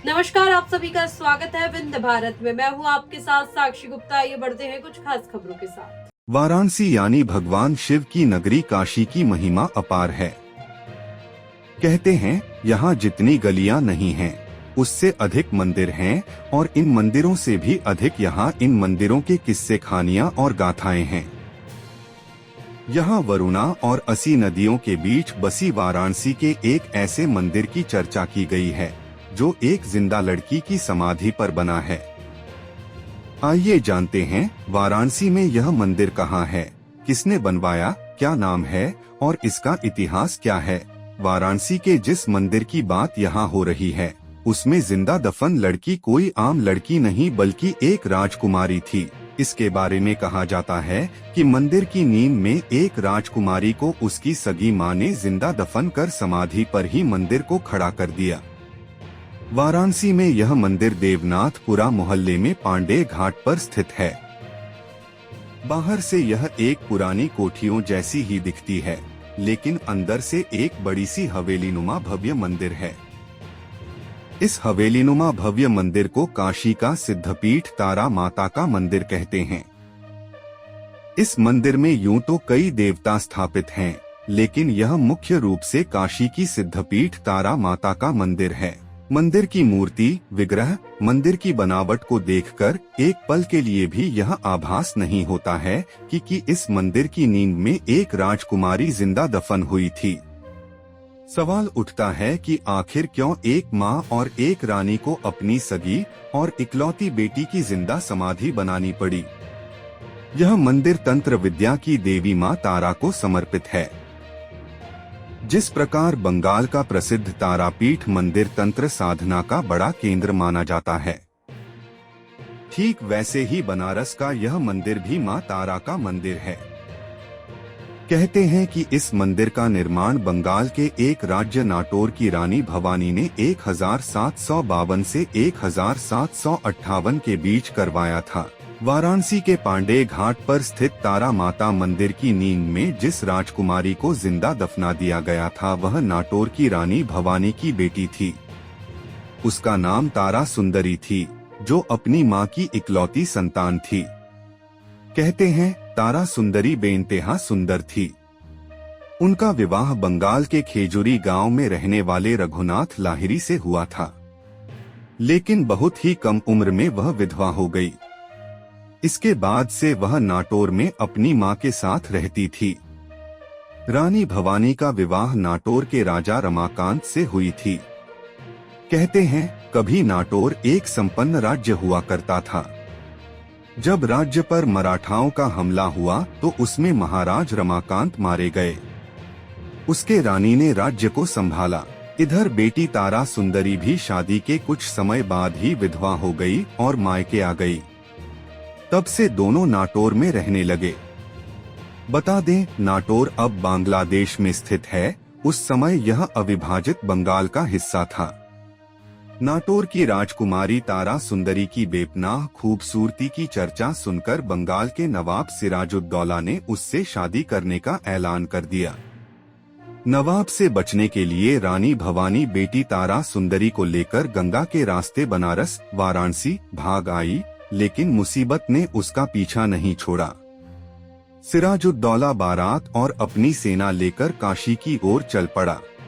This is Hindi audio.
नमस्कार, आप सभी का स्वागत है विंध्य भारत में। मैं हूं आपके साथ साक्षी गुप्ता। आइए बढ़ते हैं कुछ खास खबरों के साथ। वाराणसी यानी भगवान शिव की नगरी काशी की महिमा अपार है। कहते हैं यहाँ जितनी गलियां नहीं हैं, उससे अधिक मंदिर हैं और इन मंदिरों से भी अधिक यहाँ इन मंदिरों के किस्से कहानियां और गाथाएं हैं। यहाँ वरुणा और असी नदियों के बीच बसी वाराणसी के एक ऐसे मंदिर की चर्चा की गई है जो एक जिंदा लड़की की समाधि पर बना है। आइए जानते हैं वाराणसी में यह मंदिर कहाँ है, किसने बनवाया, क्या नाम है और इसका इतिहास क्या है। वाराणसी के जिस मंदिर की बात यहाँ हो रही है उसमें जिंदा दफन लड़की कोई आम लड़की नहीं बल्कि एक राजकुमारी थी। इसके बारे में कहा जाता है कि मंदिर की नींव में एक राजकुमारी को उसकी सगी मां ने जिंदा दफन कर समाधि पर ही मंदिर को खड़ा कर दिया। वाराणसी में यह मंदिर देवनाथपुरा मोहल्ले में पांडे घाट पर स्थित है। बाहर से यह एक पुरानी कोठियों जैसी ही दिखती है, लेकिन अंदर से एक बड़ी सी हवेलीनुमा भव्य मंदिर है। इस हवेलीनुमा भव्य मंदिर को काशी का सिद्धपीठ तारा माता का मंदिर कहते हैं। इस मंदिर में यूं तो कई देवता स्थापित हैं, लेकिन यह मुख्य रूप से काशी की सिद्धपीठ तारा माता का मंदिर है। मंदिर की मूर्ति, विग्रह, मंदिर की बनावट को देखकर एक पल के लिए भी यह आभास नहीं होता है कि इस मंदिर की नींव में एक राजकुमारी जिंदा दफन हुई थी। सवाल उठता है कि आखिर क्यों एक मां और एक रानी को अपनी सगी और इकलौती बेटी की जिंदा समाधि बनानी पड़ी। यह मंदिर तंत्र विद्या की देवी मां तारा को समर्पित है। जिस प्रकार बंगाल का प्रसिद्ध तारापीठ मंदिर तंत्र साधना का बड़ा केंद्र माना जाता है, ठीक वैसे ही बनारस का यह मंदिर भी मां तारा का मंदिर है। कहते हैं कि इस मंदिर का निर्माण बंगाल के एक राज्य नाटौर की रानी भवानी ने 1752 से 1758 के बीच करवाया था। वाराणसी के पांडे घाट पर स्थित तारा माता मंदिर की नींव में जिस राजकुमारी को जिंदा दफना दिया गया था वह नाटौर की रानी भवानी की बेटी थी। उसका नाम तारा सुंदरी थी, जो अपनी मां की इकलौती संतान थी। कहते हैं तारा सुंदरी बेइंतहा सुंदर थी। उनका विवाह बंगाल के खेजुरी गांव में रहने वाले रघुनाथ लाहिरी से हुआ था, लेकिन बहुत ही कम उम्र में वह विधवा हो गई। इसके बाद से वह नाटौर में अपनी मां के साथ रहती थी। रानी भवानी का विवाह नाटौर के राजा रमाकांत से हुई थी। कहते हैं कभी नाटौर एक संपन्न राज्य हुआ करता था। जब राज्य पर मराठाओं का हमला हुआ तो उसमें महाराज रमाकांत मारे गए। उसके रानी ने राज्य को संभाला। इधर बेटी तारा सुंदरी भी शादी के कुछ समय बाद ही विधवा हो गई और मायके आ गई। तब से दोनों नाटौर में रहने लगे। बता दें, नाटौर अब बांग्लादेश में स्थित है। उस समय यह अविभाजित बंगाल का हिस्सा था। नाटौर की राजकुमारी तारा सुंदरी की बेपनाह खूबसूरती की चर्चा सुनकर बंगाल के नवाब सिराजुद्दौला ने उससे शादी करने का ऐलान कर दिया। नवाब से बचने के लिए रानी भवानी बेटी तारा सुंदरी को लेकर गंगा के रास्ते बनारस, वाराणसी भाग आई, लेकिन मुसीबत ने उसका पीछा नहीं छोड़ा। सिराजुद्दौला बारात और अपनी सेना लेकर काशी की ओर चल पड़ा।